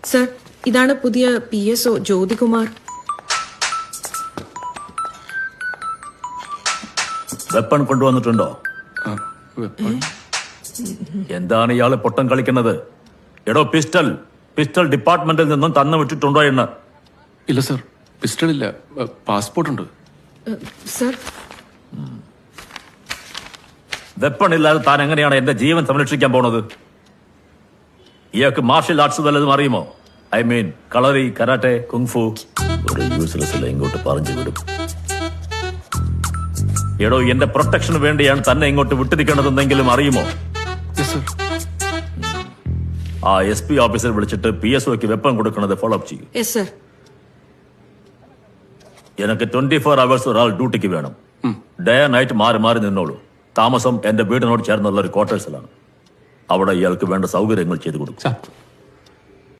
Sir, ഇതാണ് പുതിയ PSO Jyothikumar. Weapon കൊണ്ടുവന്നിട്ടുണ്ടോ? എന്താണ് ഇയാള് പൊട്ടം കളിക്കുന്നത്? എടോ, പിസ്റ്റൾ ഡിപ്പാർട്ട്മെന്റിൽ നിന്നും തന്നു വിട്ടിട്ടുണ്ടോ എന്ന്? ഇല്ല സർ, പിസ്റ്റൾ ഇല്ല, പാസ്പോർട്ട് ഉണ്ട്. സർ, വെപ്പൺ ഇല്ലാതെ താൻ എങ്ങനെയാണ് എന്റെ ജീവൻ സംരക്ഷിക്കാൻ പോണത്? ഇയാൾക്ക് മാർഷൽ ആർട്സ് വല്ലതും അറിയുമോ? I mean kalari, karate, kung fu? ഒരു യൂസ്ലെസ് ഇല്ല, ഇങ്ങോട്ട് പറഞ്ഞു വിടും. എടോ, എന്റെ പ്രൊട്ടക്ഷന് വേണ്ടിയാണ് തന്നെ ഇങ്ങോട്ട് വിട്ടിരിക്കണതെന്നെങ്കിലും അറിയുമോ? ആ SP ഓഫീസർ വിളിച്ചിട്ട് PSOക്ക് വെപ്പൺ കൊടുക്കുന്നത് ഫോളോ അപ്പ് ചെയ്യും. Yes sir. എനിക്ക് 24 hours ഒരാൾ ഡ്യൂട്ടിക്ക് വേണം. ഡേ നൈറ്റ് മാറി മാറി നിന്നോളൂ. താമസം എന്റെ വീടിനോട് ചേർന്നുള്ള ഒരു ക്വാർട്ടേഴ്സിലാണ്. അവിടെ ഇയാൾക്ക് വേണ്ട സൗകര്യങ്ങൾ ചെയ്തു കൊടുക്കും.